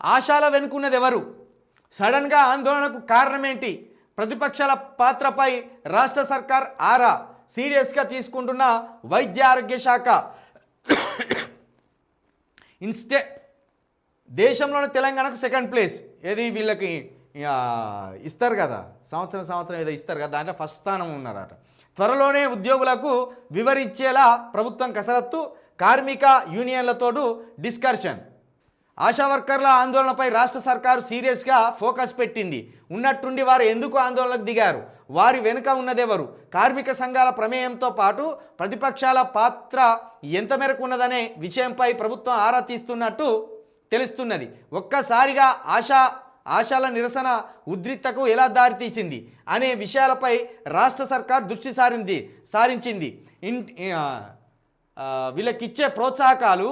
ఆశాల వెనుకున్నది ఎవరు? సడన్గా ఆందోళనకు కారణమేంటి? ప్రతిపక్షాల పాత్రపై రాష్ట్ర సర్కార్ ఆరా, సీరియస్గా తీసుకుంటున్న వైద్య ఆరోగ్య శాఖ. దేశంలోనే తెలంగాణకు సెకండ్ ప్లేస్. ఏది వీళ్ళకి ఇస్తారు కదా, సంవత్సరం ఏదో ఇస్తారు కదా, దాంట్లో ఫస్ట్ స్థానం ఉన్నారట. త్వరలోనే ఉద్యోగులకు వివరించేలా ప్రభుత్వం కసరత్తు, కార్మిక యూనియన్లతోటి డిస్కషన్. ఆశా వర్కర్ల ఆందోళనపై రాష్ట్ర సర్కారు సీరియస్గా ఫోకస్ పెట్టింది. ఉన్నట్టుండి వారు ఎందుకు ఆందోళనకు దిగారు? వారి వెనుక ఉన్నదెవరు? కార్మిక సంఘాల ప్రమేయంతో పాటు ప్రతిపక్షాల పాత్ర ఎంత మేరకు ఉన్నదనే విషయంపై ప్రభుత్వం ఆరా తీస్తున్నట్టు తెలుస్తున్నది. ఒక్కసారిగా ఆశాల నిరసన ఉద్రిక్తకు ఎలా దారితీసింది అనే విషయాలపై రాష్ట్ర సర్కార్ దృష్టి సారించింది. వీళ్ళకిచ్చే ప్రోత్సాహకాలు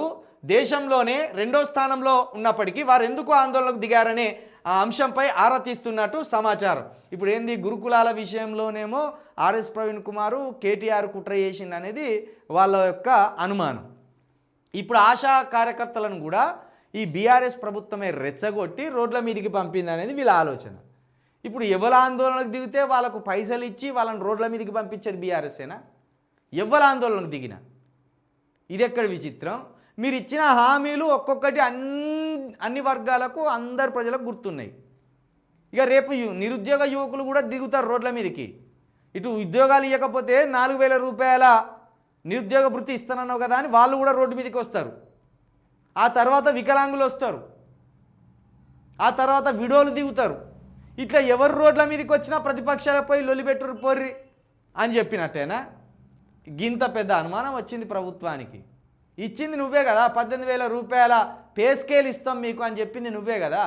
దేశంలోనే 2వ స్థానంలో ఉన్నప్పటికీ వారు ఎందుకు ఆందోళనకు దిగారనే ఆ అంశంపై ఆరా తీస్తున్నట్టు సమాచారం. ఇప్పుడు ఏంది, గురుకులాల విషయంలోనేమో ఆర్ఎస్ ప్రవీణ్ కుమారు కేటీఆర్ కుట్ర చేసింది అనేది వాళ్ళ యొక్క అనుమానం. ఇప్పుడు ఆశా కార్యకర్తలను కూడా ఈ బీఆర్ఎస్ ప్రభుత్వమే రెచ్చగొట్టి రోడ్ల మీదకి పంపింది అనేది వీళ్ళ ఆలోచన. ఇప్పుడు ఎవరి ఆందోళనకు దిగితే వాళ్ళకు పైసలు ఇచ్చి వాళ్ళని రోడ్ల మీదకి పంపించేది బీఆర్ఎస్ఏనా? ఎవరి ఆందోళనకు దిగినా ఇది ఎక్కడ విచిత్రం? మీరు ఇచ్చిన హామీలు ఒక్కొక్కటి అన్ని వర్గాలకు, అందరు ప్రజలకు గుర్తున్నాయి. ఇక రేపు నిరుద్యోగ యువకులు కూడా దిగుతారు రోడ్ల మీదకి. ఇటు ఉద్యోగాలు ఇవ్వకపోతే 4,000 రూపాయల నిరుద్యోగ భృతి ఇస్తానన్నావు కదా అని వాళ్ళు కూడా రోడ్డు మీదకి వస్తారు. ఆ తర్వాత వికలాంగులు వస్తారు, ఆ తర్వాత విడోలు దిగుతారు. ఇట్లా ఎవరు రోడ్ల మీదకి వచ్చినా ప్రతిపక్షాలపై లొలిపెట్టురు పోర్రి అని చెప్పినట్టేనా? గింత పెద్ద అనుమానం వచ్చింది ప్రభుత్వానికి. ఇచ్చింది నువ్వే కదా, 18,000 రూపాయల పే స్కేల్ ఇస్తాం మీకు అని చెప్పింది నువ్వే కదా.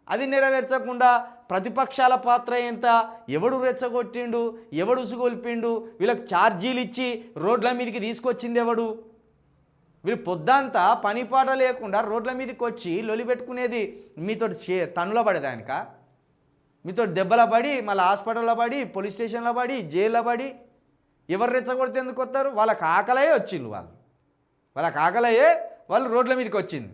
అది నెరవేర్చకుండా ప్రతిపక్షాల పాత్ర ఎంత, ఎవడు రెచ్చగొట్టిండు, ఎవడు ఉసుగొల్పిండు, వీళ్ళకి ఛార్జీలు ఇచ్చి రోడ్ల మీదకి తీసుకొచ్చింది ఎవడు? వీళ్ళు పొద్దంతా పనిపాట లేకుండా రోడ్ల మీదకి వచ్చి లొలి పెట్టుకునేది మీతో తన్నులో పడేదానిక? మీతో దెబ్బల పడి, మళ్ళీ హాస్పిటల్లో పడి, పోలీస్ స్టేషన్లో పడి, జైల్లో పడి ఎవరు రెచ్చగొడితే ఎందుకు వస్తారు? వాళ్ళకి ఆకలయే వచ్చిండు, వాళ్ళకి ఆకలయ్యే వాళ్ళు రోడ్ల మీదకి వచ్చింది.